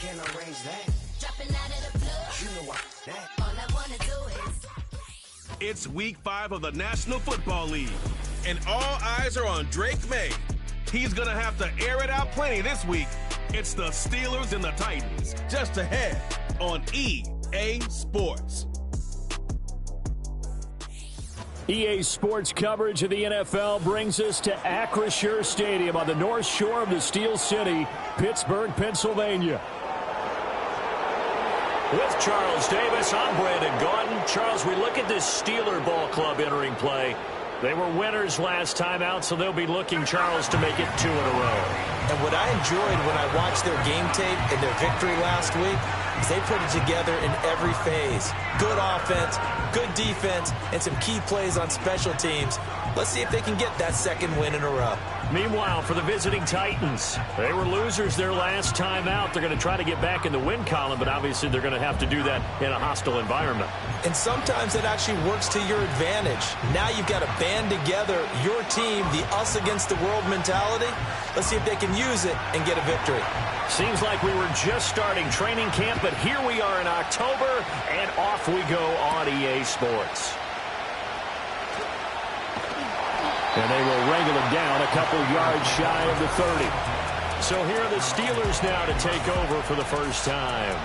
Can arrange that. Dropping out of the plug. You know what that. All I wanna do is. It's week 5 of the National Football League, and all eyes are on Drake May. He's gonna have to air it out plenty this week. It's the Steelers and the Titans, just ahead on EA Sports. EA Sports coverage of the NFL brings us to Acrisure Stadium on the north shore of the Steel City, Pittsburgh, Pennsylvania. With Charles Davis, I'm Brandon Gaudin. Charles, we look at this Steeler Ball Club entering play. They were winners last time out, so they'll be looking, Charles, to make it 2 in a row. And what I enjoyed when I watched their game tape and their victory last week is they put it together in every phase. Good offense, good defense, and some key plays on special teams. Let's see if they can get that second win in a row. Meanwhile, for the visiting Titans, they were losers their last time out. They're going to try to get back in the win column, but obviously they're going to have to do that in a hostile environment. And sometimes it actually works to your advantage. Now you've got to band together your team, the us against the world mentality. Let's see if they can use it and get a victory. Seems like we were just starting training camp, but here we are in October, and off we go on EA Sports. And they will wrangle him down a couple yards shy of the 30. So here are the Steelers now to take over for the first time.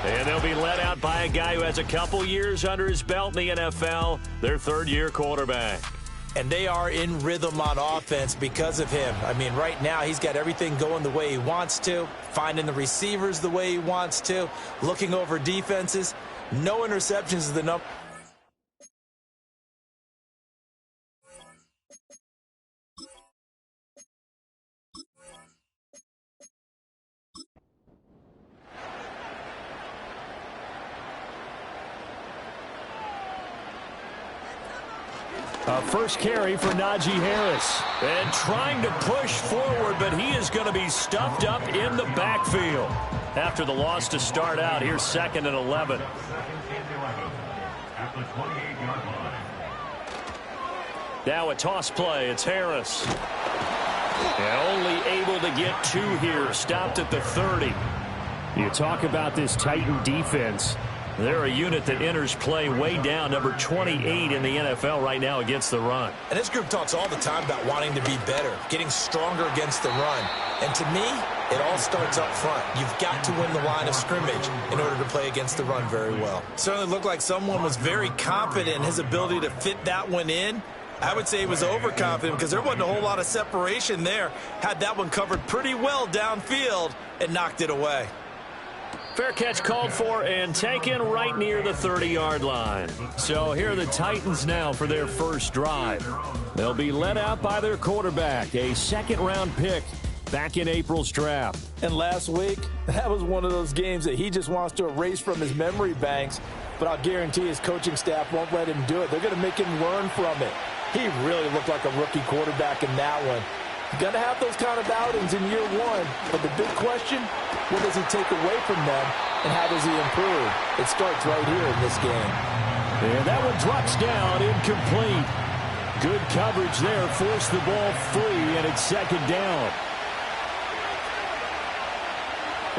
And they'll be led out by a guy who has a couple years under his belt in the NFL, their third-year quarterback. And they are in rhythm on offense because of him. I mean, right now he's got everything going the way he wants to, finding the receivers the way he wants to, looking over defenses. No interceptions is the number. First carry for Najee Harris. And trying to push forward, but he is going to be stuffed up in the backfield. After the loss to start out, here's 2nd and 11. Now a toss play. It's Harris. And only able to get 2 here. Stopped at the 30. You talk about this Titan defense. They're a unit that enters play way down, number 28 in the NFL right now against the run. And this group talks all the time about wanting to be better, getting stronger against the run. And to me, it all starts up front. You've got to win the line of scrimmage in order to play against the run very well. Certainly looked like someone was very confident in his ability to fit that one in. I would say he was overconfident because there wasn't a whole lot of separation there. Had that one covered pretty well downfield and knocked it away. Fair catch called for and taken right near the 30-yard line. So here are the Titans now for their first drive. They'll be led out by their quarterback, a second-round pick back in April's draft. And last week, that was one of those games that he just wants to erase from his memory banks, but I'll guarantee his coaching staff won't let him do it. They're going to make him learn from it. He really looked like a rookie quarterback in that one. Going to have those kind of outings in year 1, but the big question, what does he take away from them, and how does he improve? It starts right here in this game. And that one drops down, incomplete. Good coverage there, forced the ball free, and it's 2nd down.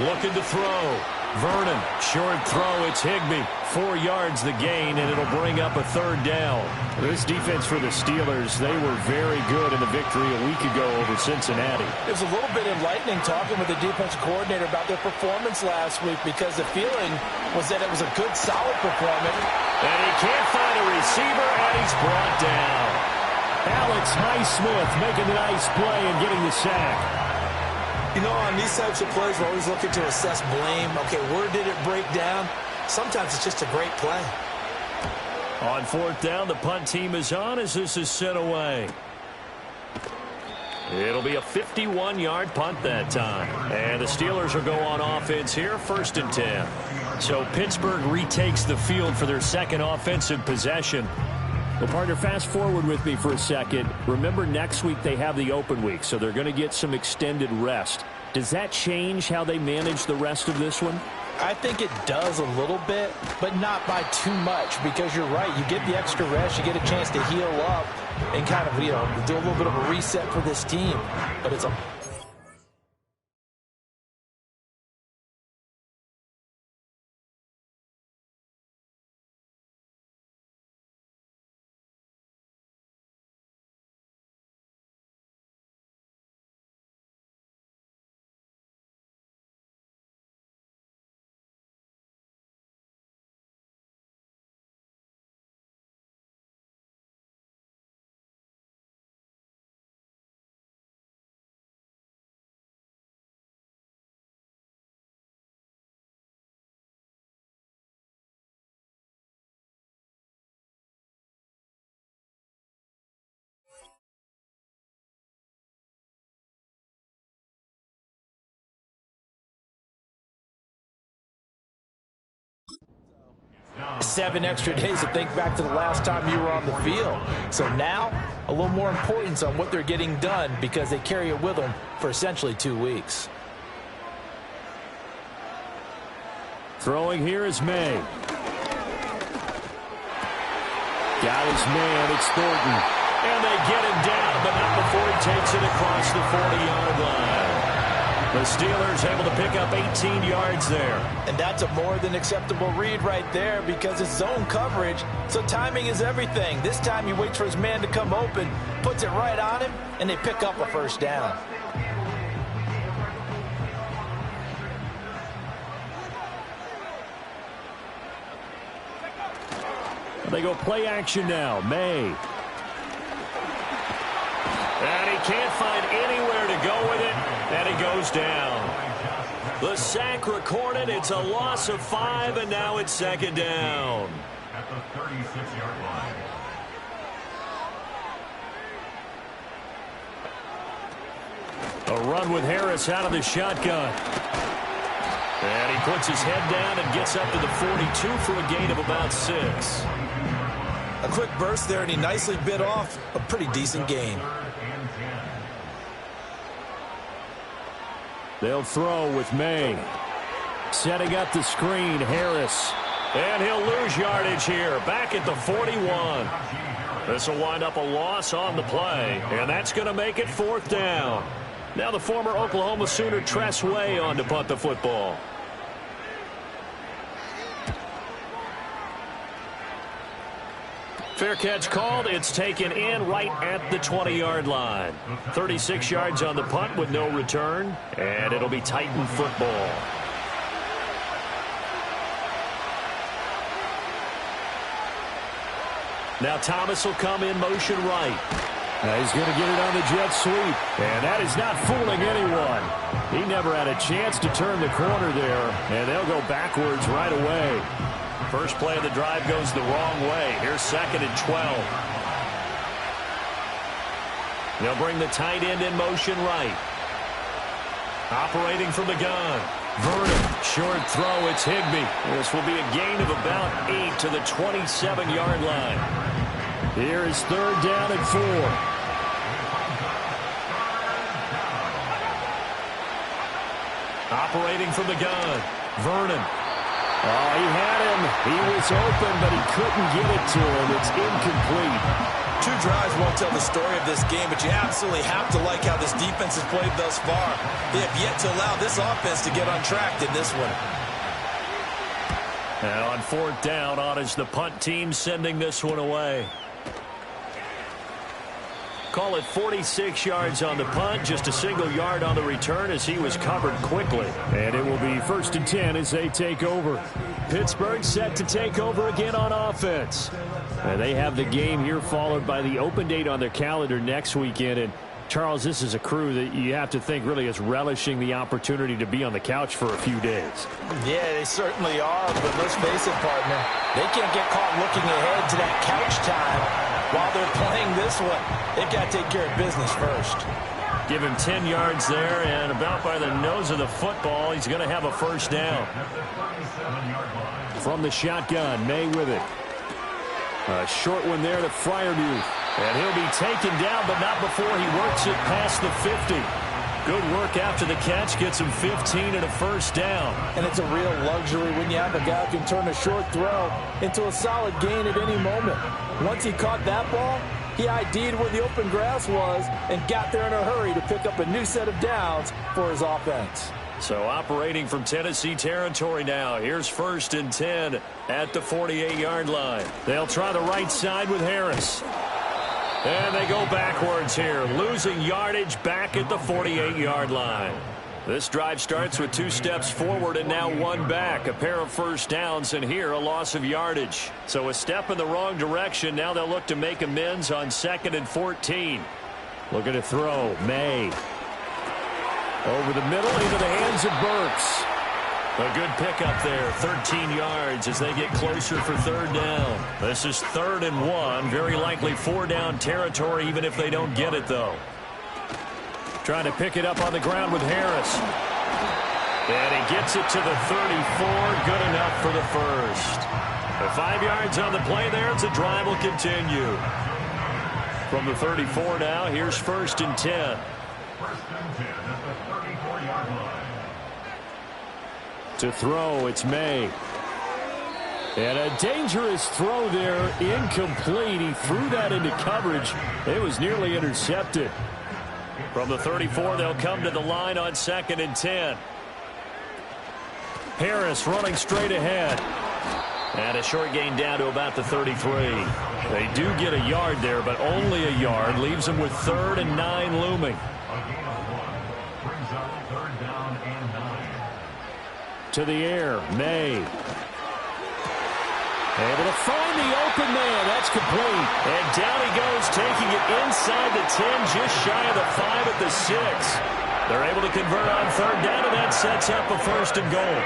Looking to throw. Vernon, short throw, it's Higbee. 4 yards the gain, and it'll bring up a 3rd down. This defense for the Steelers, they were very good in the victory a week ago over Cincinnati. It was a little bit enlightening talking with the defensive coordinator about their performance last week because the feeling was that it was a good, solid performance. And he can't find a receiver, and he's brought down. Alex Highsmith making a nice play and getting the sack. You know, on these types of plays, we're always looking to assess blame. Okay, where did it break down? Sometimes it's just a great play. On 4th down, the punt team is on as this is sent away. It'll be a 51-yard punt that time. And the Steelers will go on offense here, 1st and 10. So Pittsburgh retakes the field for their second offensive possession. Well, partner, fast forward with me for a second. Remember, next week they have the open week, so they're going to get some extended rest. Does that change how they manage the rest of this one? I think it does a little bit, but not by too much, because you're right. You get the extra rest. You get a chance to heal up and kind of, do a little bit of a reset for this team. But it's a 7 extra days to think back to the last time you were on the field. So now, a little more importance on what they're getting done because they carry it with them for essentially 2 weeks. Throwing here is May. Got his man, it's Thornton. And they get him down, but not before he takes it across the 40-yard line. The Steelers able to pick up 18 yards there. And that's a more than acceptable read right there because it's zone coverage, so timing is everything. This time he waits for his man to come open, puts it right on him, and they pick up a first down. They go play action now. May. And he can't find anywhere to go with it. And he goes down. The sack recorded. It's a loss of 5, and now it's second down. At the 36-yard line. A run with Harris out of the shotgun. And he puts his head down and gets up to the 42 for a gain of about 6. A quick burst there, and he nicely bit off a pretty decent gain. They'll throw with May. Setting up the screen, Harris. And he'll lose yardage here, back at the 41. This will wind up a loss on the play, and that's going to make it 4th down. Now the former Oklahoma Sooner Tress Way on to punt the football. Fair catch called. It's taken in right at the 20-yard line. 36 yards on the punt with no return, and it'll be Titan football. Now Thomas will come in motion right. Now he's going to get it on the jet sweep, and that is not fooling anyone. He never had a chance to turn the corner there, and they'll go backwards right away. First play of the drive goes the wrong way. Here's 2nd and 12. They'll bring the tight end in motion right. Operating from the gun. Vernon, short throw, it's Higbee. This will be a gain of about 8 to the 27-yard line. Here is 3rd down and 4. Operating from the gun. Vernon. Oh, he had him. He was open, but he couldn't get it to him. It's incomplete. 2 drives won't tell the story of this game, but you absolutely have to like how this defense has played thus far. They have yet to allow this offense to get untracked in this one. And on 4th down, on is the punt team sending this one away. Call it 46 yards on the punt, just a single yard on the return as he was covered quickly. And it will be 1st and 10 as they take over. Pittsburgh set to take over again on offense. And they have the game here followed by the open date on their calendar next weekend. And Charles, this is a crew that you have to think really is relishing the opportunity to be on the couch for a few days. Yeah, they certainly are, but let's face it, partner. They can't get caught looking ahead to that couch time while they're playing this one. They've got to take care of business first. Give him 10 yards there, and about by the nose of the football, he's going to have a first down. From the shotgun, May with it. A short one there to Freiermuth. And he'll be taken down, but not before he works it past the 50. Good work after the catch. Gets him 15 and a first down. And it's a real luxury when you have a guy who can turn a short throw into a solid gain at any moment. Once he caught that ball, he ID'd where the open grass was and got there in a hurry to pick up a new set of downs for his offense. So operating from Tennessee territory now. Here's 1st and 10 at the 48-yard line. They'll try the right side with Harris. And they go backwards here, losing yardage back at the 48-yard line. This drive starts with 2 steps forward and now 1 back. A pair of first downs, and here a loss of yardage. So a step in the wrong direction. Now they'll look to make amends on 2nd and 14. Looking to throw. May. Over the middle into the hands of Burks. A good pickup there, 13 yards as they get closer for 3rd down. This is 3rd and 1, very likely 4-down territory even if they don't get it, though. Trying to pick it up on the ground with Harris. And he gets it to the 34, good enough for the first. 5 yards on the play there as the drive will continue. From the 34 now, here's 1st and 10. 1st and 10 at the 34-yard line. To throw, it's May. And a dangerous throw there, incomplete. He threw that into coverage. It was nearly intercepted. From the 34, they'll come to the line on 2nd and 10. Harris running straight ahead. And a short gain down to about the 33. They do get a yard there, but only a yard. Leaves them with 3rd and 9 looming. A gain of 1 brings up 3rd down and 9. To the air, May. Able to find the open man. That's complete. And down he goes, taking it inside the 10, just shy of the 5 at the 6. They're able to convert on 3rd down, and that sets up a 1st and goal.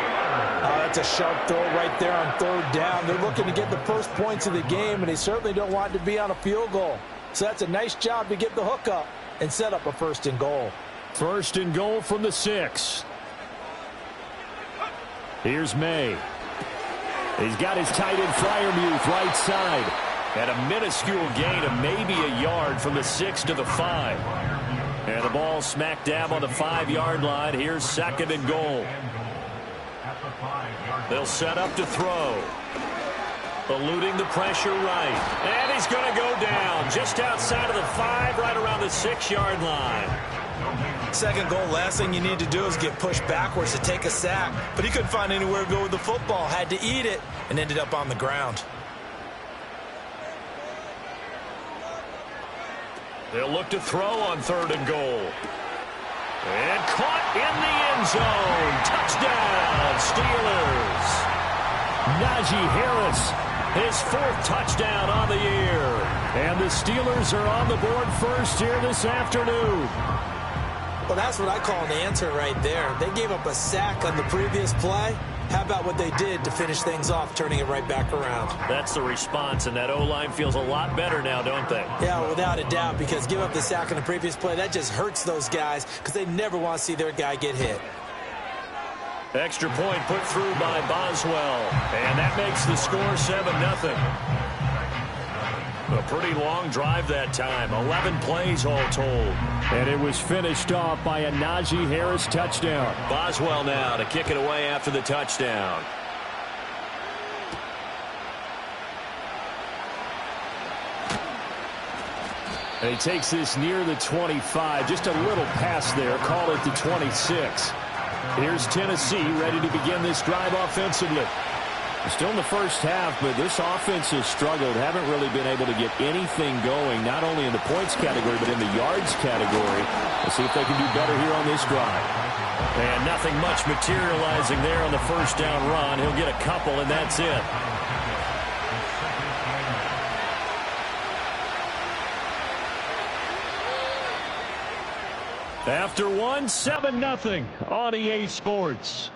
That's a sharp throw right there on 3rd down. They're looking to get the first points of the game, and they certainly don't want to be on a field goal. So that's a nice job to get the hook up and set up a 1st and goal. 1st and goal from the 6. Here's May. He's got his tight end Freiermuth right side. And a minuscule gain of maybe a yard from the 6 to the 5. And the ball smack dab on the 5-yard line. Here's 2nd and goal. They'll set up to throw. Eluding the pressure right. And he's going to go down just outside of the 5, right around the 6-yard line. 2nd goal, last thing you need to do is get pushed backwards to take a sack. But he couldn't find anywhere to go with the football. Had to eat it and ended up on the ground. They'll look to throw on 3rd and goal. And caught in the end zone. Touchdown, Steelers. Najee Harris, his 4th touchdown on the year. And the Steelers are on the board first here this afternoon. Well, that's what I call an answer right there. They gave up a sack on the previous play. How about what they did to finish things off, turning it right back around? That's the response, and that O-line feels a lot better now, don't they? Yeah, without a doubt, because give up the sack on the previous play, that just hurts those guys because they never want to see their guy get hit. Extra point put through by Boswell, and that makes the score 7-0. A pretty long drive that time, 11 plays all told. And it was finished off by a Najee Harris touchdown. Boswell now to kick it away after the touchdown. And he takes this near the 25, just a little pass there, call it the 26. Here's Tennessee ready to begin this drive offensively. Still in the first half, but this offense has struggled. Haven't really been able to get anything going, not only in the points category, but in the yards category. Let's see if they can do better here on this drive. And nothing much materializing there on the 1st down run. He'll get a couple, and that's it. After 1, 7-0 on EA Sports.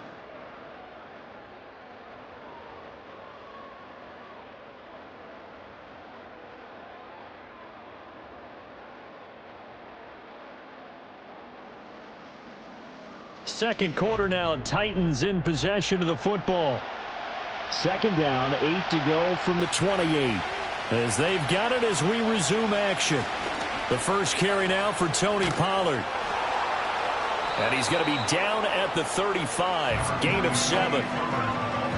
Second quarter now, Titans in possession of the football. 2nd down, 8 to go from the 28. As they've got it as we resume action. The first carry now for Tony Pollard. And he's going to be down at the 35, gain of 7.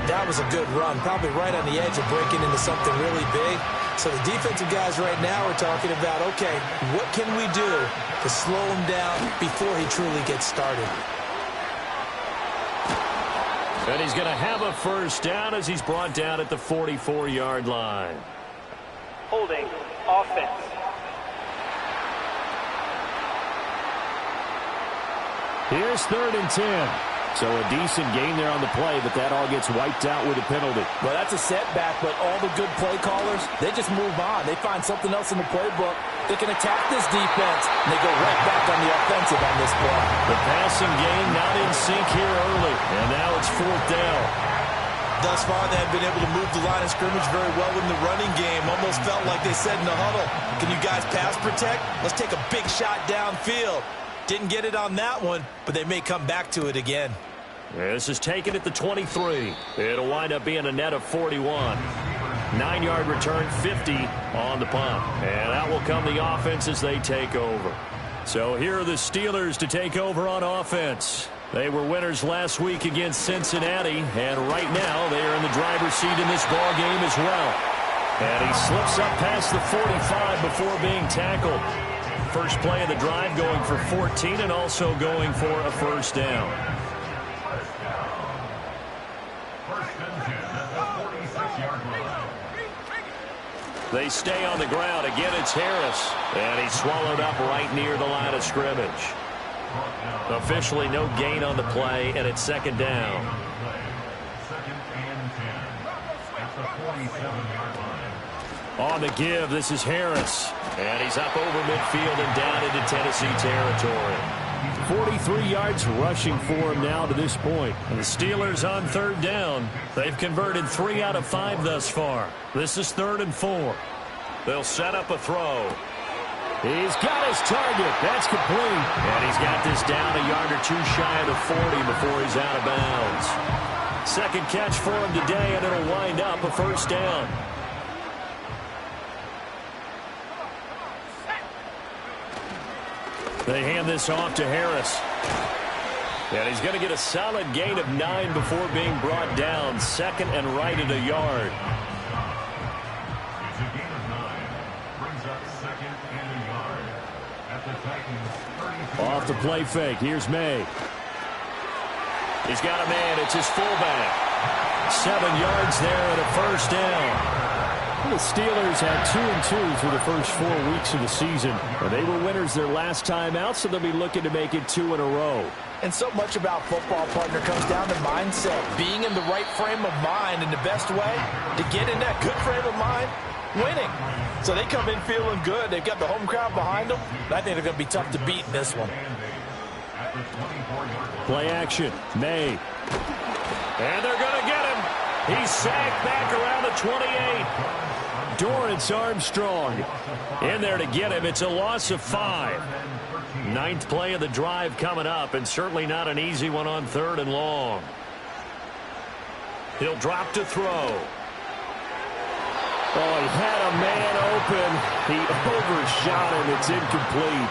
That was a good run, probably right on the edge of breaking into something really big. So the defensive guys right now are talking about, okay, what can we do to slow him down before he truly gets started? And he's going to have a 1st down as he's brought down at the 44-yard line. Holding offense. Here's 3rd and 10. So a decent gain there on the play, but that all gets wiped out with a penalty. Well, that's a setback, but all the good play callers, they just move on. They find something else in the playbook. They can attack this defense, and they go right back on the offensive on this play. The passing game not in sync here early, and now it's 4th down. Thus far, they have been able to move the line of scrimmage very well in the running game. Almost felt like they said in the huddle, can you guys pass protect? Let's take a big shot downfield. Didn't get it on that one, but they may come back to it again. This is taken at the 23. It'll wind up being a net of 41. 9-yard return, 50 on the punt. And out will come the offense as they take over. So here are the Steelers to take over on offense. They were winners last week against Cincinnati, and right now they are in the driver's seat in this ball game as well. And he slips up past the 45 before being tackled. First play of the drive going for 14 and also going for a first down. They stay on the ground. Again, it's Harris. And he's swallowed up right near the line of scrimmage. Officially no gain on the play, and it's second down. Second and 10 at the 47-yard line. On the give, this is Harris. And he's up over midfield and down into Tennessee territory. 43 yards rushing for him now to this point. And the Steelers on third down. They've converted 3 out of 5 thus far. This is 3rd and 4. They'll set up a throw. He's got his target. That's complete. And he's got this down a yard or 2 shy of the 40 before he's out of bounds. Second catch for him today, and it'll wind up a first down. They hand this off to Harris. And he's going to get a solid gain of 9 before being brought down. Second and right at a yard. It's a gain of 9. Brings up second and a yard at the Titans' 32. Off the play fake. Here's May. He's got a man. It's his fullback. 7 yards there and a first down. The Steelers had 2-2 through the first 4 weeks of the season. And they were winners their last time out, so they'll be looking to make it 2 in a row. And so much about football, partner, comes down to mindset. Being in the right frame of mind, and the best way to get in that good frame of mind, winning. So they come in feeling good. They've got the home crowd behind them. I think they're going to be tough to beat in this one. Play action. May. And they're going to get him. He's sacked back around the 28. Dorrance Armstrong in there to get him. It's a loss of 5. 9th play of the drive coming up, and certainly not an easy one on 3rd and long. He'll drop to throw. Oh, he had a man open. He overshot him. It's incomplete.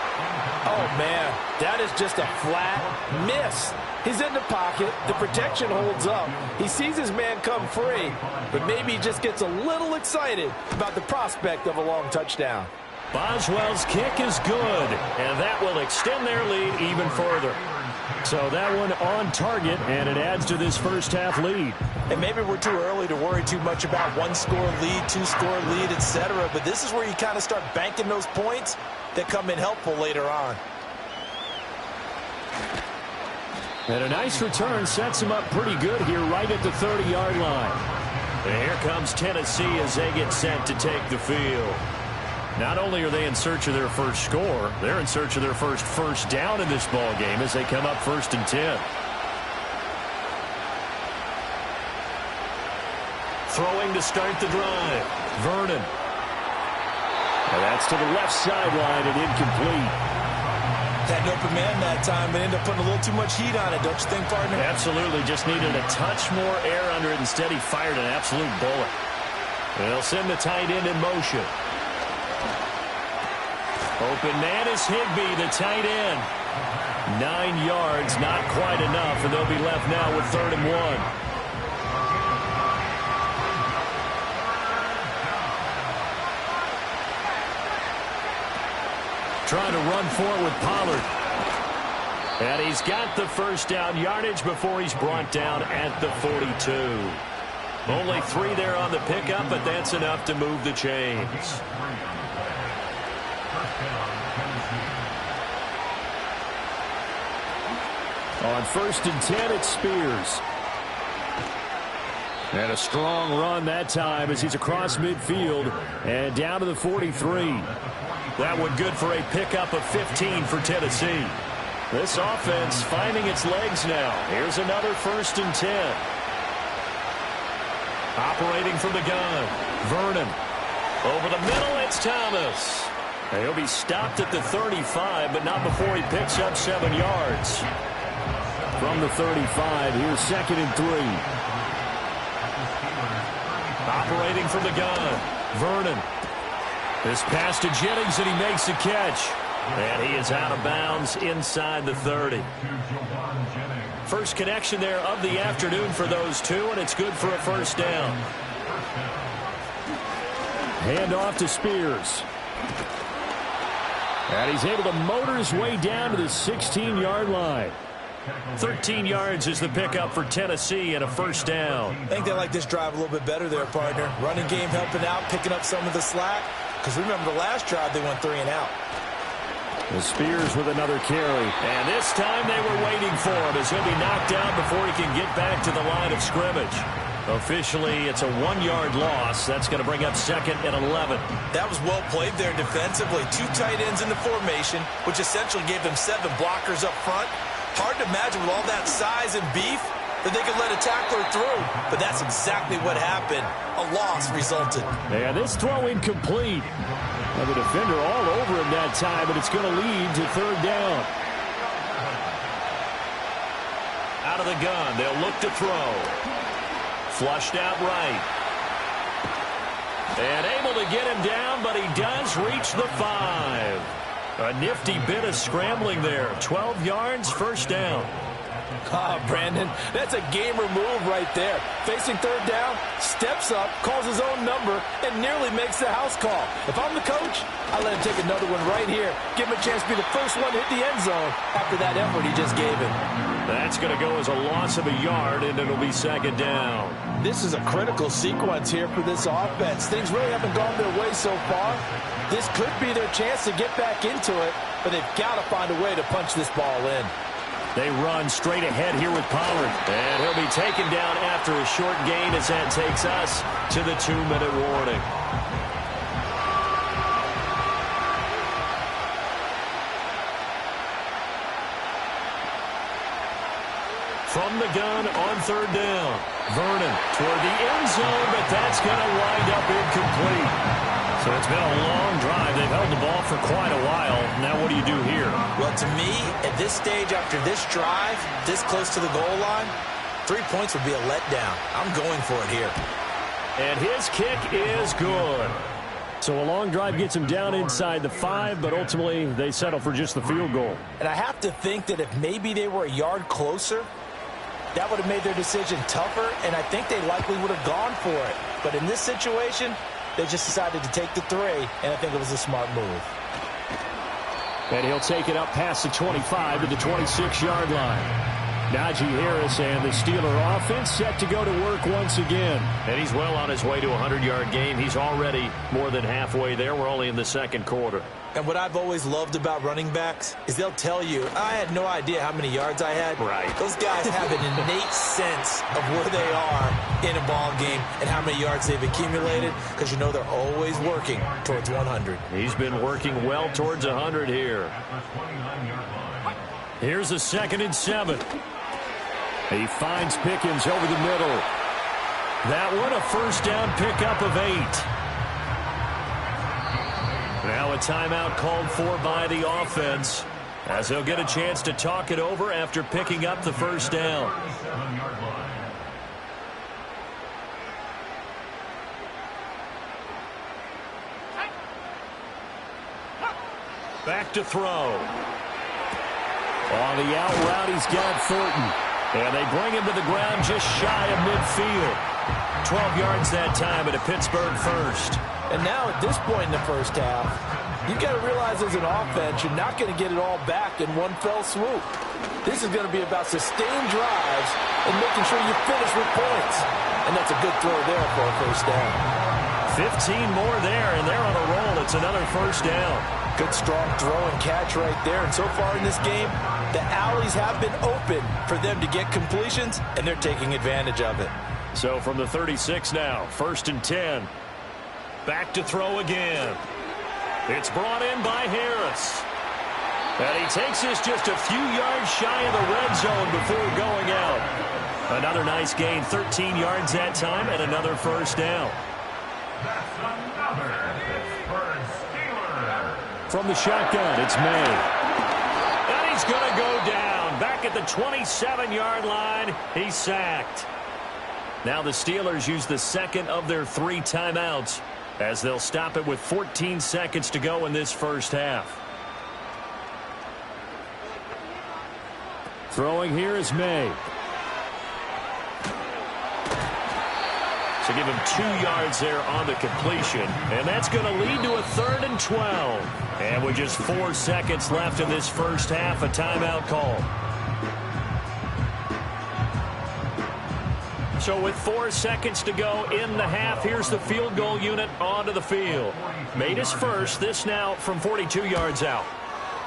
Oh, man, that is just a flat miss. He's in the pocket. The protection holds up. He sees his man come free, but maybe he just gets a little excited about the prospect of a long touchdown. Boswell's kick is good, and that will extend their lead even further. So that one on target, and it adds to this first half lead. And maybe we're too early to worry too much about 1-score lead, 2-score lead, etc. But this is where you kind of start banking those points that come in helpful later on. And a nice return sets him up pretty good here right at the 30-yard line. And here comes Tennessee as they get set to take the field. Not only are they in search of their first score, they're in search of their first down in this ball game as they come up 1st and 10. Throwing to start the drive. Vernon. And that's to the left sideline and incomplete. Had an open man that time, but ended up putting a little too much heat on it, don't you think, partner? Absolutely. Just needed a touch more air under it. Instead, he fired an absolute bullet. And they'll send the tight end in motion. Open man is Higbee, the tight end. 9 yards, not quite enough, and they'll be left now with 3rd and 1. Trying to run for it with Pollard. And he's got the first down yardage before he's brought down at the 42. Only 3 there on the pickup, but that's enough to move the chains. On 1st and 10, it's Spears. And a strong run that time as he's across midfield and down to the 43. That one good for a pickup of 15 for Tennessee. This offense finding its legs now. Here's another 1st and 10. Operating from the gun. Vernon. Over the middle, it's Thomas. And he'll be stopped at the 35, but not before he picks up 7 yards. From the 35, here's 2nd and 3. Operating from the gun, Vernon. This pass to Jennings, and he makes the catch. And he is out of bounds inside the 30. First connection there of the afternoon for those two, and it's good for a first down. Hand off to Spears. And he's able to motor his way down to the 16-yard line. 13 yards is the pickup for Tennessee and a first down. I think they like this drive a little bit better there, partner. Running game helping out, picking up some of the slack. Because remember the last drive, they went 3 and out. The Spears with another carry. And this time they were waiting for him as he'll be knocked down before he can get back to the line of scrimmage. Officially, it's a 1-yard loss. That's going to bring up 2nd and 11. That was well played there defensively. 2 tight ends in the formation, which essentially gave them 7 blockers up front. Hard to imagine with all that size and beef that they could let a tackler through. But that's exactly what happened. A loss resulted. And this throw incomplete. And the defender all over him that time, but it's going to lead to 3rd down. Out of the gun, they'll look to throw. Flushed out right. And able to get him down, but he does reach the 5. A nifty bit of scrambling there. 12 yards, first down. Brandon, that's a gamer move right there. Facing 3rd down, steps up, calls his own number, and nearly makes the house call. If I'm the coach, I let him take another one right here. Give him a chance to be the first one to hit the end zone after that effort he just gave him. That's going to go as a loss of a yard, and it'll be 2nd down. This is a critical sequence here for this offense. Things really haven't gone their way so far. This could be their chance to get back into it, but they've got to find a way to punch this ball in. They run straight ahead here with Pollard. And he'll be taken down after a short gain as that takes us to the 2-minute warning. From the gun on 3rd down. Vernon toward the end zone, but that's going to wind up incomplete. So it's been a long drive. They've held the ball for quite a while. Now what do you do here? Well, to me, at this stage, after this drive, this close to the goal line, 3 points would be a letdown. I'm going for it here. And his kick is good. So a long drive gets him down inside the 5, but ultimately they settle for just the field goal. And I have to think that if maybe they were a yard closer, that would have made their decision tougher, and I think they likely would have gone for it. But in this situation, they just decided to take the 3, and I think it was a smart move. And he'll take it up past the 25 to the 26-yard line. Najee Harris and the Steeler offense set to go to work once again. And he's well on his way to a 100-yard game. He's already more than halfway there. We're only in the 2nd quarter. And what I've always loved about running backs is they'll tell you, I had no idea how many yards I had. Right. Those guys have an innate sense of where they are in a ball game and how many yards they've accumulated, because you know they're always working towards 100. He's been working well towards 100 here. Here's a 2nd and 7. He finds Pickens over the middle. That one a first down pickup of 8. Now a timeout called for by the offense, as they'll get a chance to talk it over after picking up the first down. Back to throw. On the out route, he's got Thornton. And they bring him to the ground just shy of midfield. 12 yards that time at a Pittsburgh first. And now at this point in the first half, you've got to realize as an offense, you're not going to get it all back in one fell swoop. This is going to be about sustained drives and making sure you finish with points. And that's a good throw there for a first down. 15 more there, and they're on a roll. It's another first down. Good strong throw and catch right there. And so far in this game, the alleys have been open for them to get completions, and they're taking advantage of it. So from the 36 now, 1st and 10. Back to throw again. It's brought in by Harris. And he takes this just a few yards shy of the red zone before going out. Another nice gain, 13 yards that time, and another first down. That's another Pittsburgh Steeler. From the shotgun, it's May. And he's going to go down. back at the 27-yard line. He's sacked. Now the Steelers use the second of their 3 timeouts as they'll stop it with 14 seconds to go in this first half. Throwing here is May. So give him 2 yards there on the completion. And that's going to lead to a 3rd and 12. And with just 4 seconds left in this first half, a timeout call. So with 4 seconds to go in the half, here's the field goal unit onto the field. Made his first, this now from 42 yards out.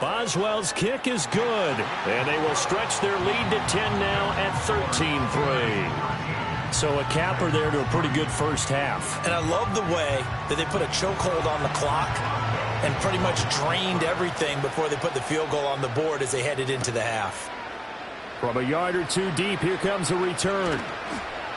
Boswell's kick is good, and they will stretch their lead to 10 now at 13-3. So a capper there to a pretty good first half. And I love the way that they put a chokehold on the clock and pretty much drained everything before they put the field goal on the board as they headed into the half. From a yard or 2 deep, here comes a return.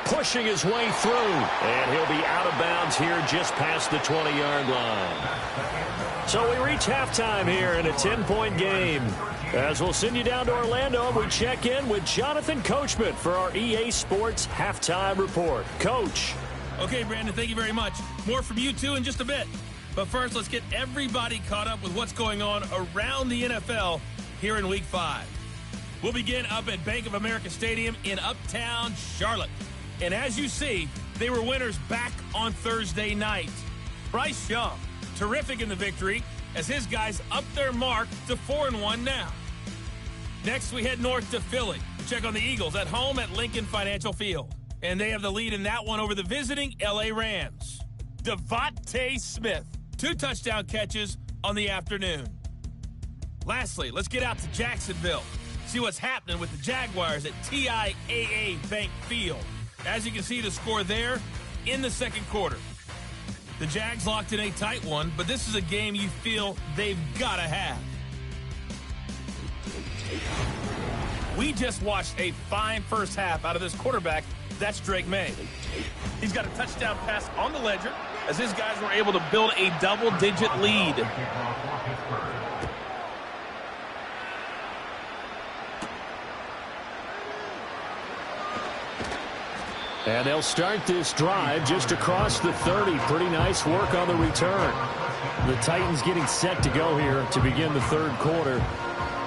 Pushing his way through, and he'll be out of bounds here just past the 20-yard line. So we reach halftime here in a 10-point game. As we'll send you down to Orlando, we check in with Jonathan Coachman for our EA Sports Halftime Report. Coach. Okay, Brandon, thank you very much. More from you, too, in just a bit. But first, let's get everybody caught up with what's going on around the NFL here in Week 5. We'll begin up at Bank of America Stadium in Uptown Charlotte. And as you see, they were winners back on Thursday night. Bryce Young, terrific in the victory, as his guys up their mark to 4-1 now. Next, we head north to Philly to check on the Eagles at home at Lincoln Financial Field. And they have the lead in that one over the visiting L.A. Rams. Devontae Smith, 2 touchdown catches on the afternoon. Lastly, let's get out to Jacksonville, see what's happening with the Jaguars at TIAA Bank Field. As you can see, the score there in the second quarter. The Jags locked in a tight one, but this is a game you feel they've got to have. We just watched a fine first half out of this quarterback. That's Drake May. He's got a touchdown pass on the ledger as his guys were able to build a double-digit lead. And they'll start this drive just across the 30. Pretty nice work on the return. The Titans getting set to go here to begin the third quarter.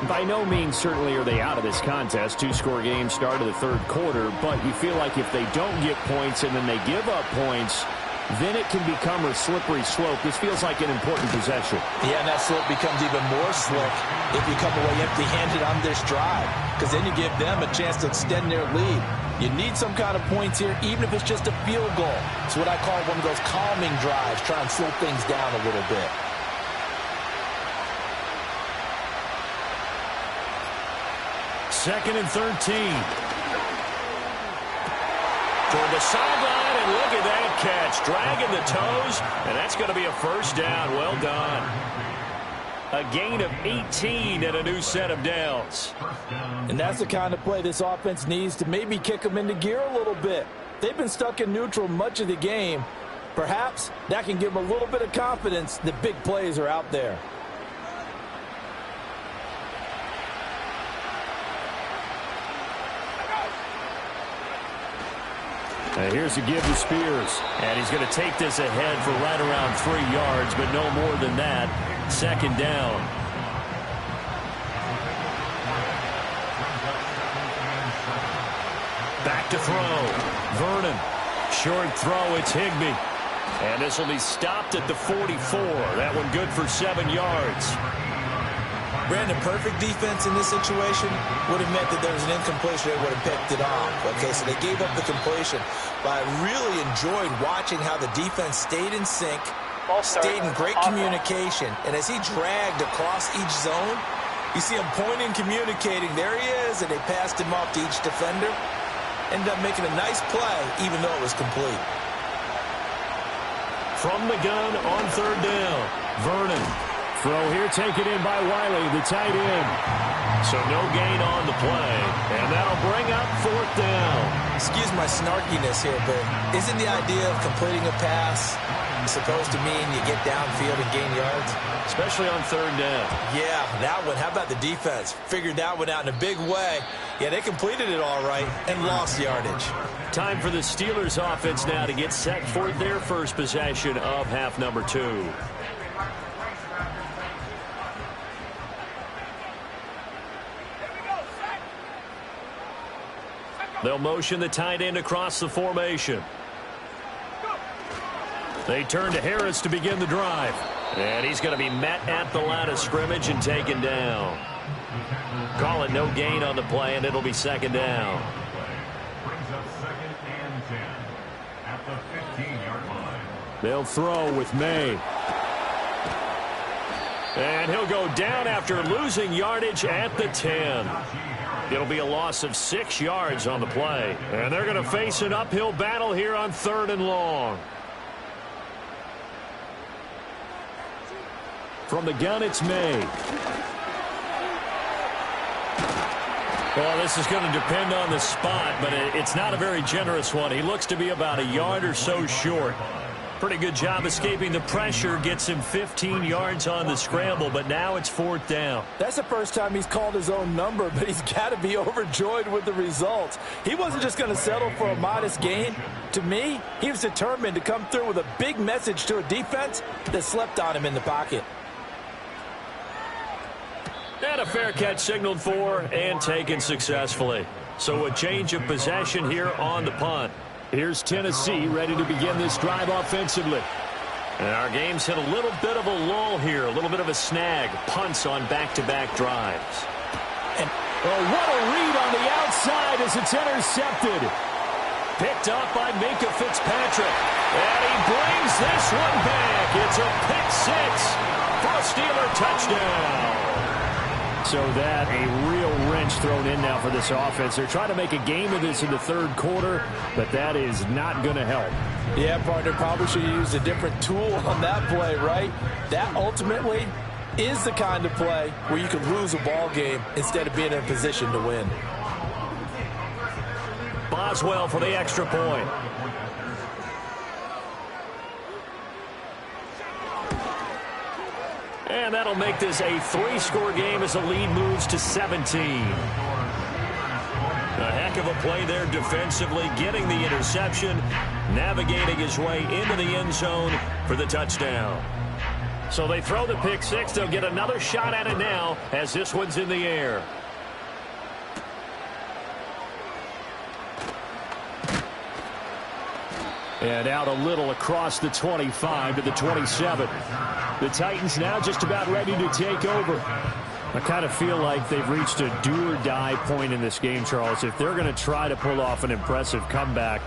By no means certainly are they out of this contest. 2-score game start of the third quarter, but you feel like if they don't get points and then they give up points, then it can become a slippery slope. This feels like an important possession. Yeah, and that slope becomes even more slick if you come away empty-handed on this drive, because then you give them a chance to extend their lead. You need some kind of points here, even if it's just a field goal. It's what I call one of those calming drives, try and slow things down a little bit. Second and 13. Toward the sideline, and look at that catch. Dragging the toes, and that's going to be a first down. Well done. A gain of 18 and a new set of downs. And that's the kind of play this offense needs to maybe kick them into gear a little bit. They've been stuck in neutral much of the game. Perhaps that can give them a little bit of confidence that big plays are out there. And here's a give to Spears. And he's going to take this ahead for right around 3 yards, but no more than that. Second down. Back to throw. Vernon. Short throw. It's Higbee. And this will be stopped at the 44. That one good for 7 yards. Brandon, perfect defense in this situation would have meant that there was an incompletion. They would have picked it off. Okay, so they gave up the completion. But I really enjoyed watching how the defense stayed in sync, stayed in great communication. And as he dragged across each zone, you see him pointing, communicating. There he is, and they passed him off to each defender. Ended up making a nice play, even though it was complete. From the gun on third down, Vernon. Throw here taken in by Wiley, the tight end. So no gain on the play, and that'll bring up fourth down. Excuse my snarkiness here, but isn't the idea of completing a pass supposed to mean you get downfield and gain yards. Especially on third down. Yeah, that one. How about the defense? Figured that one out in a big way. Yeah, they completed it all right and lost yardage. Time for the Steelers offense now to get set for their first possession of half number 2. They'll motion the tight end across the formation. They turn to Harris to begin the drive. And he's going to be met at the line of scrimmage and taken down. Call it no gain on the play, and it'll be second down. Brings up 2nd and 10 at the 15-yard line. They'll throw with May. And he'll go down after losing yardage at the 10. It'll be a loss of 6 yards on the play. And they're going to face an uphill battle here on 3rd and long. From the gun, it's May. Well, this is going to depend on the spot, but it's not a very generous one. He looks to be about a yard or so short. Pretty good job escaping the pressure. Gets him 15 yards on the scramble, but now it's 4th down. That's the first time he's called his own number, but he's got to be overjoyed with the results. He wasn't just going to settle for a modest gain. To me, he was determined to come through with a big message to a defense that slept on him in the pocket. And a fair catch signaled for and taken successfully. So a change of possession here on the punt. Here's Tennessee ready to begin this drive offensively. And our game's hit a little bit of a lull here, a little bit of a snag. Punts on back-to-back drives. And what a read on the outside as it's intercepted. Picked up by Minkah Fitzpatrick. And he brings this one back. It's a pick 6 for a Steeler touchdown. So that a real wrench thrown in now for this offense. They're trying to make a game of this in the 3rd quarter, but that is not going to help. Yeah, partner, probably should have used a different tool on that play, right? That ultimately is the kind of play where you can lose a ball game instead of being in a position to win. Boswell for the extra point. And that'll make this a 3-score game as the lead moves to 17. A heck of a play there defensively, getting the interception, navigating his way into the end zone for the touchdown. So they throw the pick 6. They'll get another shot at it now as this one's in the air. And out a little across the 25 to the 27. The Titans now just about ready to take over. I kind of feel like they've reached a do-or-die point in this game, Charles. If they're going to try to pull off an impressive comeback,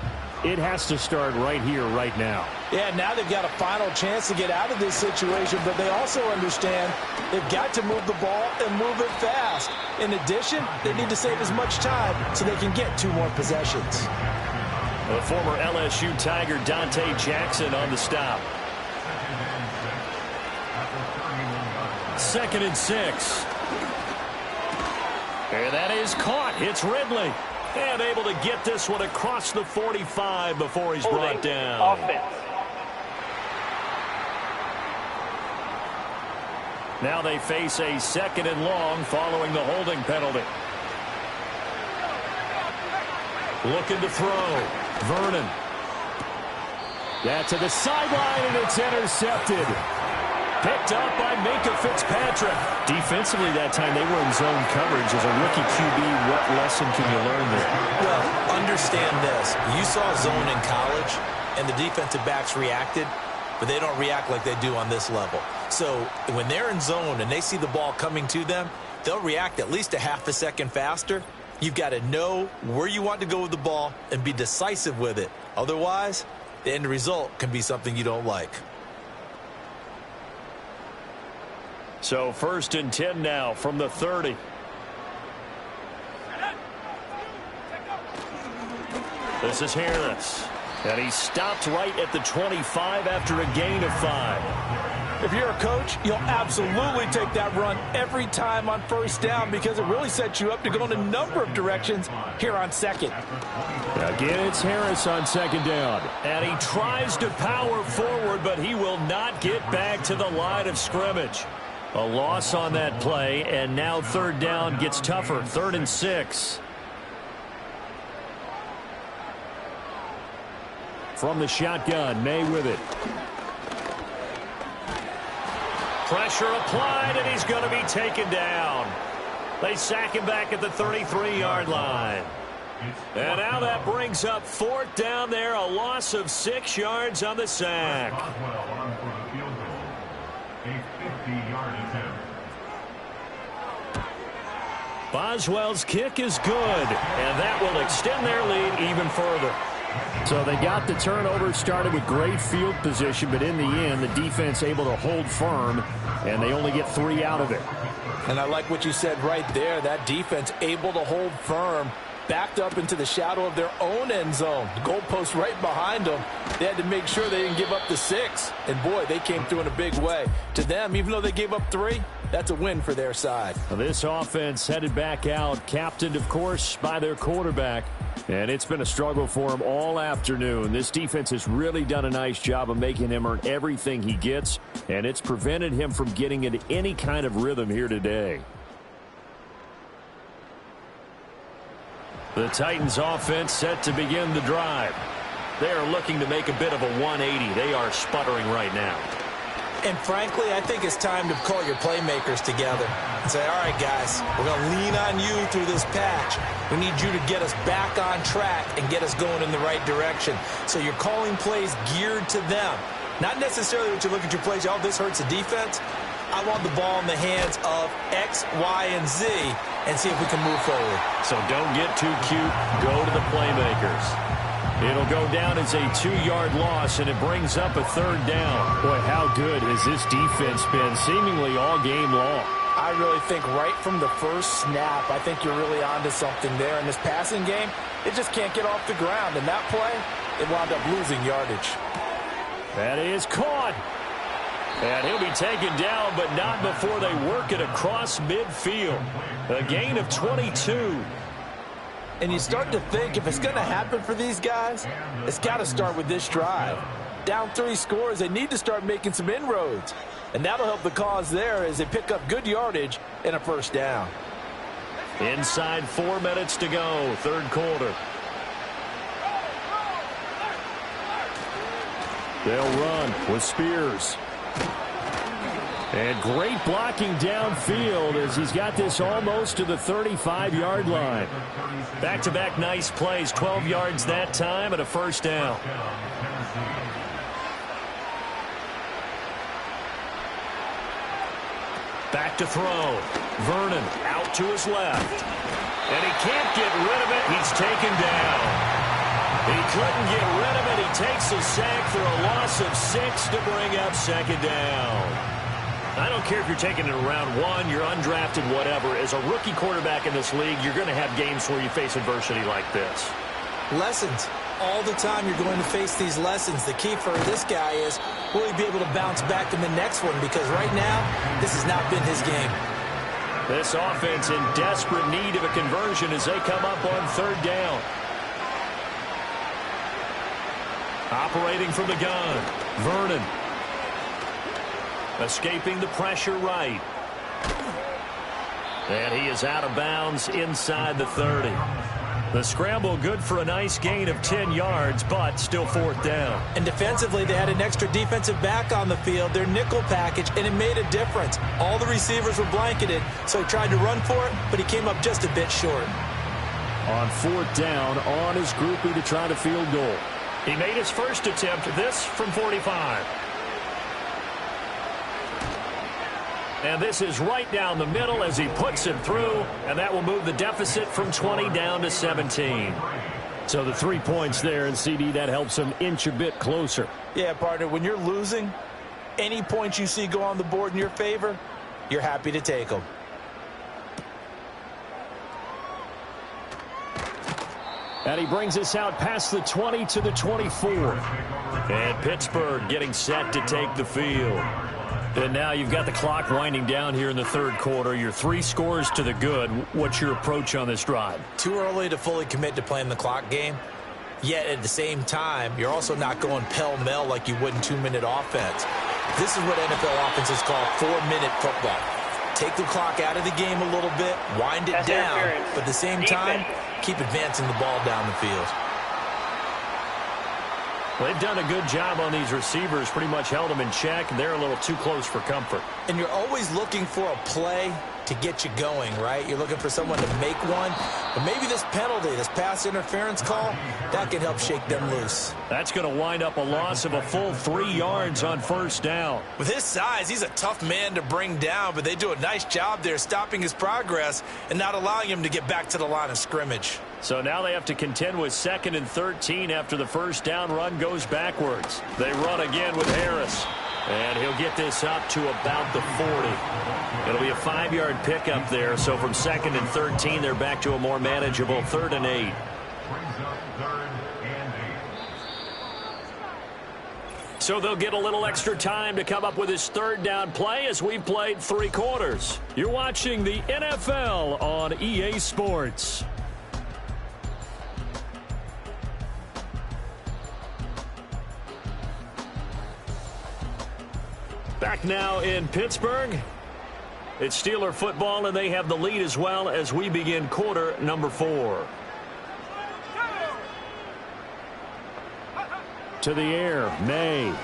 it has to start right here, right now. Yeah, now they've got a final chance to get out of this situation, but they also understand they've got to move the ball and move it fast. In addition, they need to save as much time so they can get 2 more possessions. The former LSU Tiger Dante Jackson on the stop. 2nd and 6. And that is caught. It's Ridley. And able to get this one across the 45 before he's brought down. Offense. Now they face a 2nd and long following the holding penalty. Looking to throw. Vernon. That to the sideline, and it's intercepted. Picked up by Minkah Fitzpatrick. Defensively that time, they were in zone coverage. As a rookie QB, what lesson can you learn there? Well, understand this. You saw zone in college, and the defensive backs reacted, but they don't react like they do on this level. So when they're in zone and they see the ball coming to them, they'll react at least a half a second faster. You've got to know where you want to go with the ball and be decisive with it. Otherwise, the end result can be something you don't like. So 1st and 10 now from the 30. This is Harris. And he stopped right at the 25 after a gain of 5. If you're a coach, you'll absolutely take that run every time on first down because it really sets you up to go in a number of directions here on second. Again, it's Harris on second down. And he tries to power forward, but he will not get back to the line of scrimmage. A loss on that play, and now third down gets tougher. 3rd and 6. From the shotgun, May with it. Pressure applied, and he's going to be taken down. They sack him back at the 33-yard line. And now that brings up 4th down there, a loss of 6 yards on the sack. Boswell on for the field goal. A 50-yard attempt. Boswell's kick is good, and that will extend their lead even further. So they got the turnover started with great field position, but in the end, the defense able to hold firm, and they only get 3 out of it. And I like what you said right there. That defense able to hold firm, backed up into the shadow of their own end zone. The goalpost right behind them. They had to make sure they didn't give up the 6. And, boy, they came through in a big way. To them, even though they gave up 3, that's a win for their side. Well, this offense headed back out, captained, of course, by their quarterback. And it's been a struggle for him all afternoon. This defense has really done a nice job of making him earn everything he gets, and it's prevented him from getting into any kind of rhythm here today. The Titans offense set to begin the drive. They are looking to make a bit of a 180. They are sputtering right now. And frankly, I think it's time to call your playmakers together and say, all right, guys, we're going to lean on you through this patch. We need you to get us back on track and get us going in the right direction. So you're calling plays geared to them. Not necessarily what you look at your plays, oh, this hurts the defense. I want the ball in the hands of X, Y, and Z and see if we can move forward. So don't get too cute. Go to the playmakers. It'll go down as a 2-yard loss, and it brings up a 3rd down. Boy, how good has this defense been seemingly all game long? I really think right from the first snap, I think you're really onto something there. In this passing game, it just can't get off the ground. And that play, it wound up losing yardage. That is caught. And he'll be taken down, but not before they work it across midfield. A gain of 22. And you start to think if it's going to happen for these guys, it's got to start with this drive. Down 3 scores, they need to start making some inroads. And that'll help the cause there as they pick up good yardage and a 1st down. Inside 4 minutes to go, 3rd quarter. They'll run with Spears. And great blocking downfield as he's got this almost to the 35-yard line. Back-to-back nice plays, 12 yards that time and a 1st down. Back to throw. Vernon out to his left. And he can't get rid of it. He's taken down. He couldn't get rid of it. He takes a sack for a loss of 6 to bring up 2nd down. I don't care if you're taking it in round 1, you're undrafted, whatever. As a rookie quarterback in this league, you're going to have games where you face adversity like this. Lessons. All the time you're going to face these lessons. The key for this guy is, will he be able to bounce back in the next one? Because right now, this has not been his game. This offense in desperate need of a conversion as they come up on 3rd down. Operating from the gun, Vernon. Escaping the pressure right. And he is out of bounds inside the 30. The scramble good for a nice gain of 10 yards, but still 4th down. And defensively, they had an extra defensive back on the field, their nickel package, and it made a difference. All the receivers were blanketed, so he tried to run for it, but he came up just a bit short. On 4th down, on his groupie to try to field goal. He made his first attempt, this from 45. And this is right down the middle as he puts it through, and that will move the deficit from 20 down to 17. So the 3 points there, and CD, that helps him inch a bit closer. Yeah, partner, when you're losing, any points you see go on the board in your favor, you're happy to take them. And he brings us out past the 20 to the 24. And Pittsburgh getting set to take the field. And now you've got the clock winding down here in the third quarter. You're 3 scores to the good. What's your approach on this drive? Too early to fully commit to playing the clock game. Yet at the same time, you're also not going pell-mell like you would in 2-minute offense. This is what NFL offenses call 4-minute football. Take the clock out of the game a little bit, wind it down, but at the same time, keep advancing the ball down the field. They've done a good job on these receivers, pretty much held them in check. They're a little too close for comfort. And you're always looking for a play to get you going, right? You're looking for someone to make one. But maybe this penalty, this pass interference call, that can help shake them loose. That's going to wind up a loss of a full 3 yards on first down. With his size, he's a tough man to bring down, but they do a nice job there stopping his progress and not allowing him to get back to the line of scrimmage. So now they have to contend with 2nd and 13 after the first down run goes backwards. They run again with Harris. And he'll get this up to about the 40. It'll be a 5-yard pickup there. So from 2nd and 13, they're back to a more manageable 3rd and 8. Brings up 3rd and 8. So they'll get a little extra time to come up with his 3rd down play as we've played 3 quarters. You're watching the NFL on EA Sports. Back now in Pittsburgh. It's Steeler football, and they have the lead as well as we begin quarter number 4. To the air, May. Able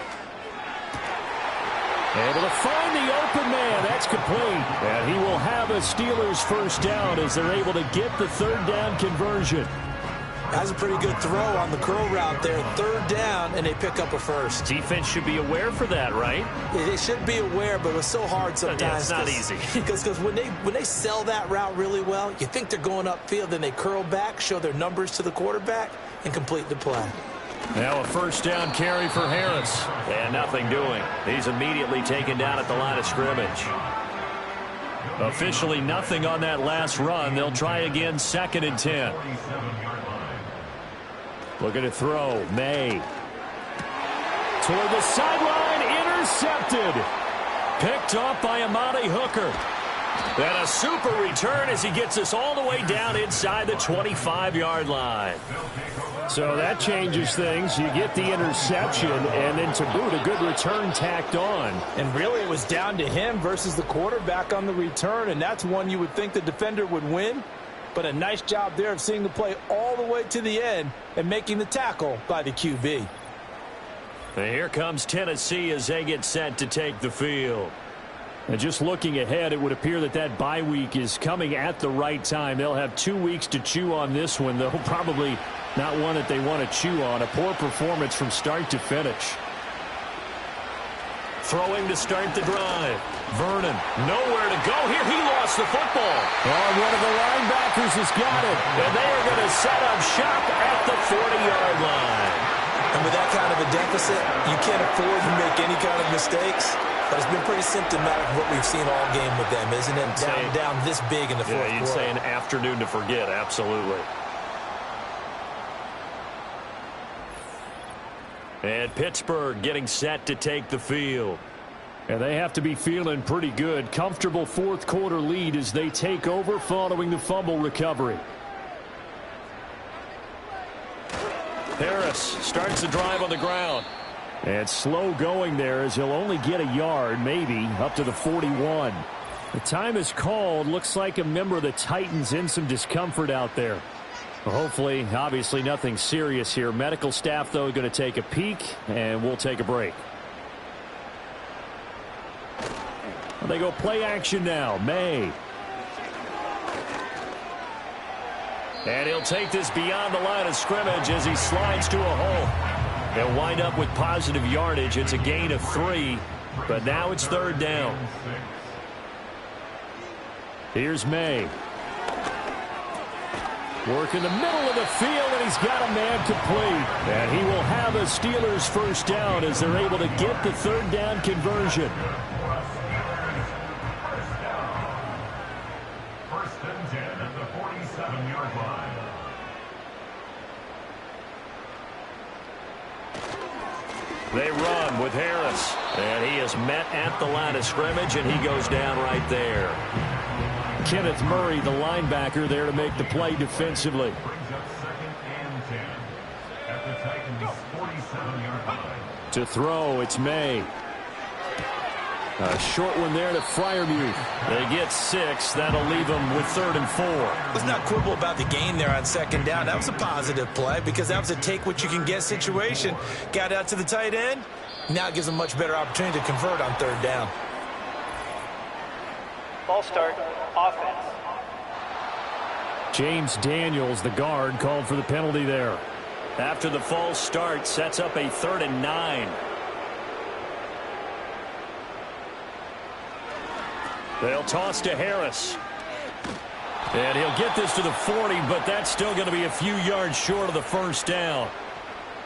to find the open man. That's complete. And he will have a Steelers first down as they're able to get the 3rd down conversion. Has a pretty good throw on the curl route there. 3rd down, and they pick up a first. Defense should be aware for that, right? They should be aware, but it's so hard sometimes. Yeah, it's not easy. Because when they sell that route really well, you think they're going upfield, then they curl back, show their numbers to the quarterback, and complete the play. Now a first down carry for Harris. And nothing doing. He's immediately taken down at the line of scrimmage. Officially nothing on that last run. They'll try again 2nd and 10. Looking to throw. May. Toward the sideline. Intercepted. Picked off by Amani Hooker. And a super return as he gets us all the way down inside the 25-yard line. So that changes things. You get the interception, and then to boot, a good return tacked on. And really it was down to him versus the quarterback on the return, and that's one you would think the defender would win. But a nice job there of seeing the play all the way to the end and making the tackle by the QB. And here comes Tennessee as they get set to take the field. And just looking ahead, it would appear that bye week is coming at the right time. They'll have 2 weeks to chew on this one, though probably not one that they want to chew on. A poor performance from start to finish. Throwing to start the drive. Vernon, nowhere to go here. He lost the football. Oh, one of the linebackers has got it. And they are going to set up shop at the 40-yard line. And with that kind of a deficit, you can't afford to make any kind of mistakes. But it's been pretty symptomatic of what we've seen all game with them, isn't it? Down this big in the fourth quarter. Yeah, you'd say an afternoon to forget, absolutely. And Pittsburgh getting set to take the field. And they have to be feeling pretty good. Comfortable fourth quarter lead as they take over following the fumble recovery. Harris starts the drive on the ground. And slow going there as he'll only get a yard, maybe, up to the 41. The time is called. Looks like a member of the Titans in some discomfort out there. Well, hopefully, obviously nothing serious here. Medical staff, though, going to take a peek, and we'll take a break. Well, they go play action now. May. And he'll take this beyond the line of scrimmage as he slides to a hole. They'll wind up with positive yardage. It's a gain of 3, but now it's 3rd down. Here's May. Work in the middle of the field, and he's got a man complete. And he will have a Steelers first down as they're able to get the 3rd down conversion. First and 10 at the 47-yard line. They run with Harris. And he is met at the line of scrimmage, and he goes down right there. Kenneth Murray, the linebacker, there to make the play defensively. Brings up 2nd and 10 at the Titans' 47-yard line. To throw, it's May. A short one there to Freiermuth. They get 6. That'll leave them with 3rd and 4. Let's not quibble about the gain there on 2nd down. That was a positive play because that was a take-what-you-can-get situation. Got out to the tight end. Now it gives them a much better opportunity to convert on 3rd down. Ball start, offense. James Daniels, the guard, called for the penalty there. After the false start, sets up a 3rd and 9. They'll toss to Harris. And he'll get this to the 40, but that's still going to be a few yards short of the 1st down.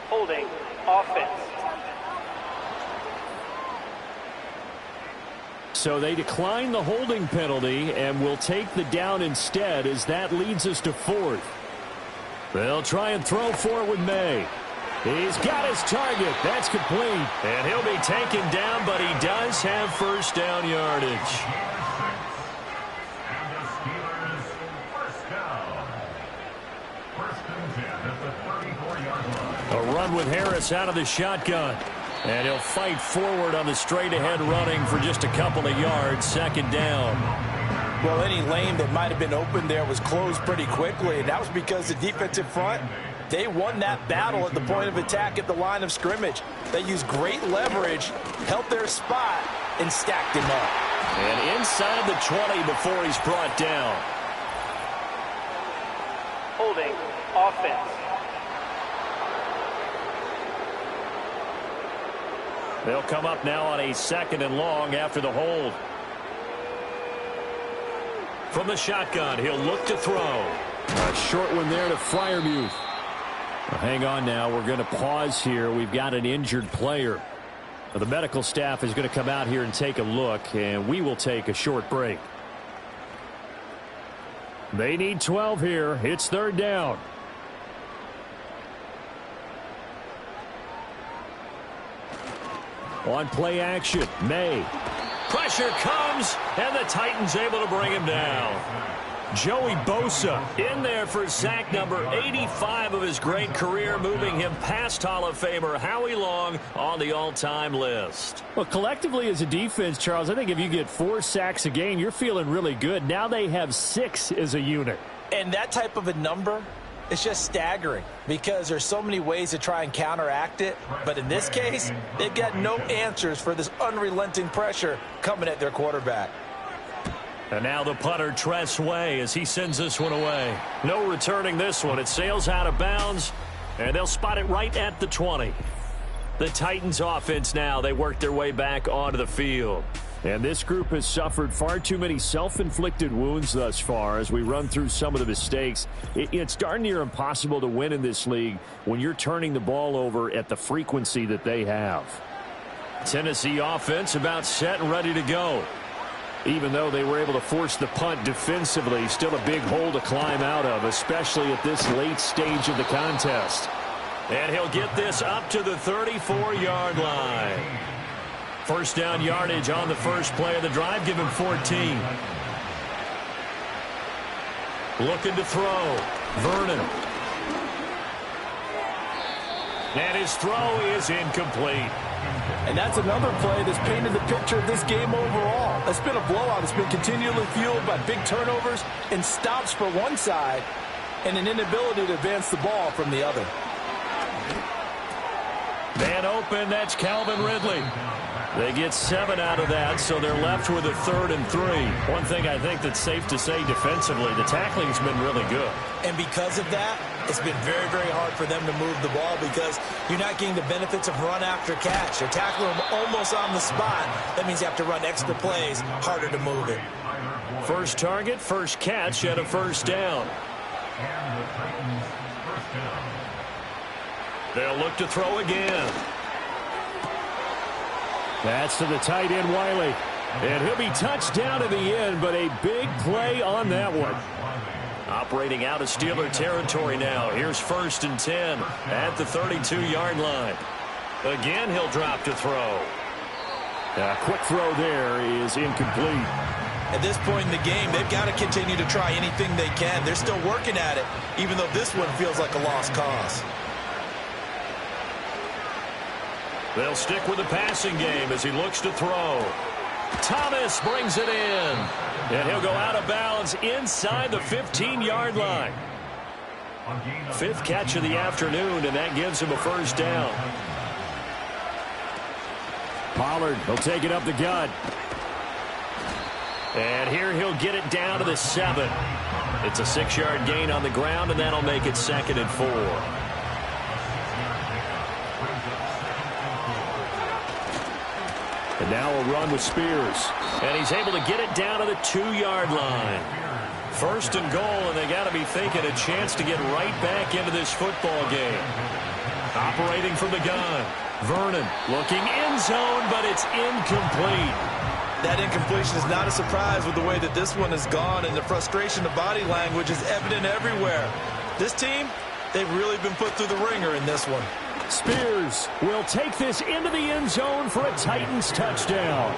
Holding, offense. So they decline the holding penalty and will take the down instead, as that leads us to 4th. They'll try and throw for it with May. He's got his target. That's complete. And he'll be taken down, but he does have 1st down yardage. And the Steelers' 1st down. 1st and 10 at the 34-yard line. A run with Harris out of the shotgun. And he'll fight forward on the straight-ahead running for just a couple of yards. 2nd down. Well, any lane that might have been open there was closed pretty quickly, and that was because the defensive front, they won that battle at the point of attack at the line of scrimmage. They used great leverage, held their spot, and stacked him up. And inside the 20 before he's brought down. Holding, offense. They'll come up now on a 2nd and long after the hold. From the shotgun, he'll look to throw. A short one there to Freiermuth. Well, hang on now. We're going to pause here. We've got an injured player. Now, the medical staff is going to come out here and take a look, and we will take a short break. They need 12 here. It's 3rd down. On play action, May. Pressure comes, and the Titans able to bring him down. Joey Bosa in there for sack number 85 of his great career, moving him past Hall of Famer Howie Long on the all-time list. Well, collectively as a defense, Charles, I think if you get 4 sacks a game, you're feeling really good. Now they have 6 as a unit. And that type of a number, it's just staggering because there's so many ways to try and counteract it. But in this case, they've got no answers for this unrelenting pressure coming at their quarterback. And now the punter, Tress Way, as he sends this one away. No returning this one. It sails out of bounds, and they'll spot it right at the 20. The Titans offense now, they work their way back onto the field. And this group has suffered far too many self-inflicted wounds thus far as we run through some of the mistakes. It's darn near impossible to win in this league when you're turning the ball over at the frequency that they have. Tennessee offense about set and ready to go. Even though they were able to force the punt defensively, still a big hole to climb out of, especially at this late stage of the contest. And he'll get this up to the 34-yard line. 1st down yardage on the first play of the drive. Give him 14. Looking to throw. Vernon. And his throw is incomplete. And that's another play that's painted the picture of this game overall. It's been a blowout. It's been continually fueled by big turnovers and stops for one side and an inability to advance the ball from the other. Man open, that's Calvin Ridley. They get 7 out of that, so they're left with a 3rd and 3. One thing I think that's safe to say defensively, the tackling's been really good. And because of that, it's been very, very hard for them to move the ball because you're not getting the benefits of run after catch. You're tackling them almost on the spot. That means you have to run extra plays, harder to move it. First target, first catch, and a 1st down. And the Titans' 1st down. They'll look to throw again. That's to the tight end, Wiley. And he'll be touched down in the end, but a big play on that one. Operating out of Steeler territory now. Here's 1st and 10 at the 32-yard line. Again, he'll drop to throw. A quick throw there is incomplete. At this point in the game, they've got to continue to try anything they can. They're still working at it, even though this one feels like a lost cause. They'll stick with the passing game as he looks to throw. Thomas brings it in. And he'll go out of bounds inside the 15-yard line. Fifth catch of the afternoon, and that gives him a first down. Pollard will take it up the gut. And here he'll get it down to the 7. It's a 6-yard gain on the ground, and that'll make it 2nd and 4. And now a run with Spears. And he's able to get it down to the 2-yard line. First and goal, and they got to be thinking a chance to get right back into this football game. Operating from the gun. Vernon looking end zone, but it's incomplete. That incompletion is not a surprise with the way that this one has gone, and the frustration of body language is evident everywhere. This team, they've really been put through the ringer in this one. Spears will take this into the end zone for a Titans touchdown.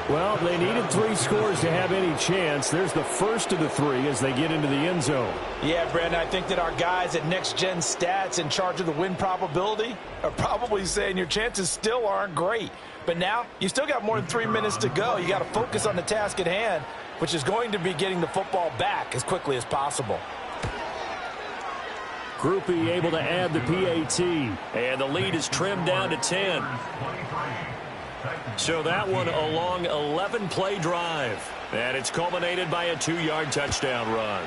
Well, they needed 3 scores to have any chance. There's the first of the 3 as they get into the end zone. Yeah, Brandon, I think that our guys at Next Gen Stats in charge of the win probability are probably saying your chances still aren't great. But now, you still got more than 3 minutes to go. You got to focus on the task at hand, which is going to be getting the football back as quickly as possible. Groupie able to add the PAT. And the lead is trimmed down to 10. So that one a long 11-play drive. And it's culminated by a 2-yard touchdown run.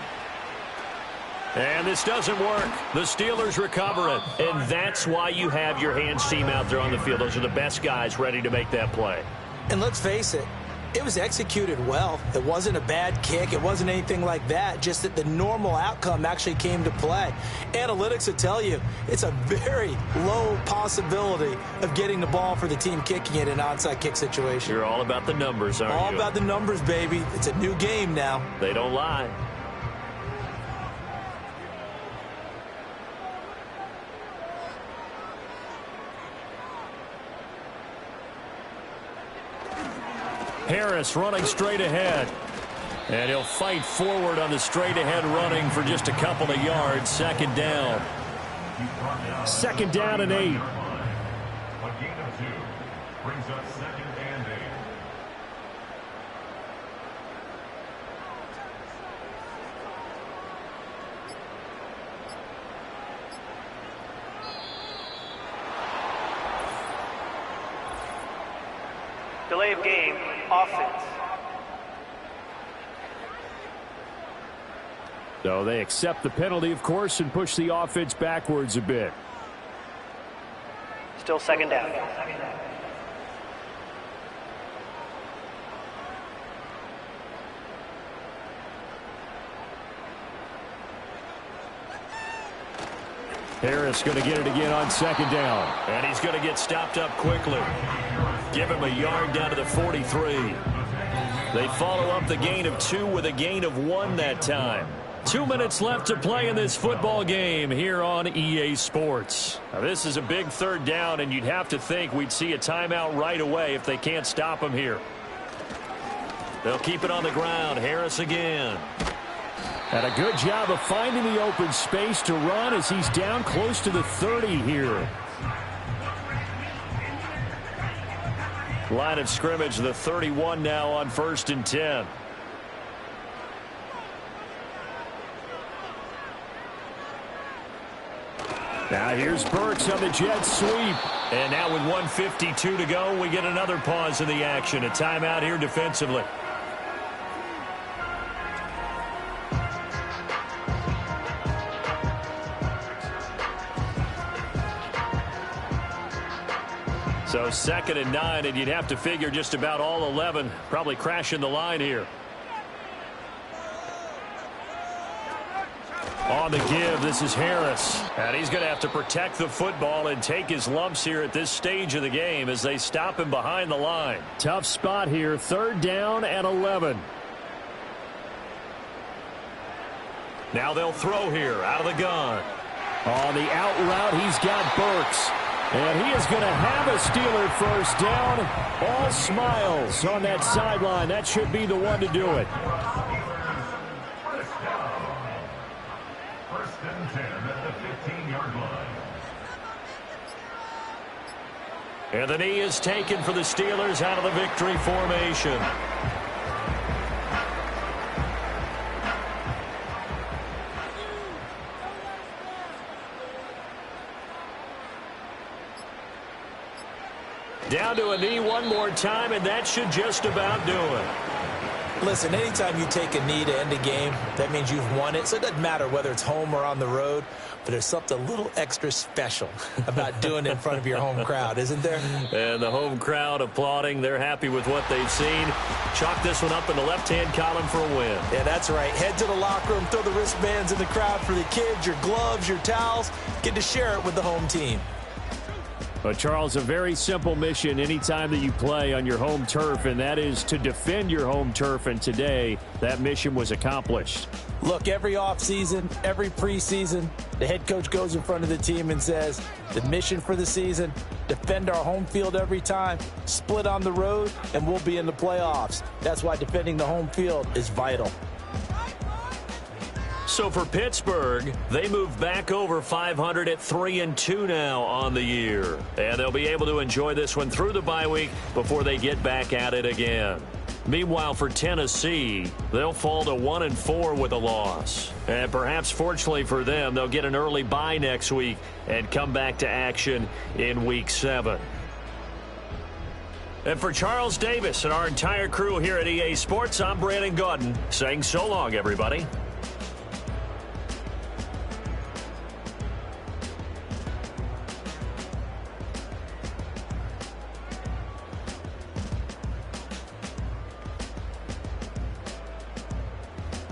And this doesn't work. The Steelers recover it. And that's why you have your hands team out there on the field. Those are the best guys ready to make that play. And let's face it, it was executed well. It wasn't a bad kick. It wasn't anything like that. Just that the normal outcome actually came to play. Analytics will tell you it's a very low possibility of getting the ball for the team kicking it in an onside kick situation. You're all about the numbers, aren't you? All about the numbers, baby. It's a new game now. They don't lie. Harris running straight ahead. And he'll fight forward on the straight ahead running for just a couple of yards. 2nd down. 2nd down and 8. A gain of 2 brings up 2nd and 8. Delay of game, offense. So they accept the penalty, of course, and push the offense backwards a bit. Still 2nd down. Harris going to get it again on 2nd down. And he's going to get stopped up quickly. Give him a yard down to the 43. They follow up the gain of 2 with a gain of 1 that time. 2 minutes left to play in this football game here on EA Sports. Now, this is a big 3rd down, and you'd have to think we'd see a timeout right away if they can't stop him here. They'll keep it on the ground. Harris again. And a good job of finding the open space to run as he's down close to the 30 here. Line of scrimmage, the 31 now on 1st and 10. Now here's Burks on the jet sweep. And now with 1:52 to go, we get another pause in the action. A timeout here defensively. So 2nd and 9, and you'd have to figure just about all 11 probably crashing the line here. On the give, this is Harris. And he's going to have to protect the football and take his lumps here at this stage of the game as they stop him behind the line. Tough spot here, 3rd down and 11. Now they'll throw here out of the gun. On the out route, he's got Burks. And he is going to have a Steeler first down. All smiles on that sideline. That should be the one to do it. First and 10 at the 15-yard line. And the knee is taken for the Steelers out of the victory formation. Down to a knee one more time, and that should just about do it. Listen, anytime you take a knee to end a game, that means you've won it. So it doesn't matter whether it's home or on the road, but there's something a little extra special about doing it in front of your home crowd, isn't there? And the home crowd applauding. They're happy with what they've seen. Chalk this one up in the left-hand column for a win. Yeah, that's right. Head to the locker room, throw the wristbands in the crowd for the kids, your gloves, your towels. Get to share it with the home team. But, Charles, a very simple mission anytime that you play on your home turf, and that is to defend your home turf. And today, that mission was accomplished. Look, every offseason, every preseason, the head coach goes in front of the team and says, the mission for the season, defend our home field every time, split on the road, and we'll be in the playoffs. That's why defending the home field is vital. So for Pittsburgh, they move back over 500 at 3-2 now on the year. And they'll be able to enjoy this one through the bye week before they get back at it again. Meanwhile, for Tennessee, they'll fall to 1-4 with a loss. And perhaps fortunately for them, they'll get an early bye next week and come back to action in Week 7. And for Charles Davis and our entire crew here at EA Sports, I'm Brandon Gaudin saying so long, everybody.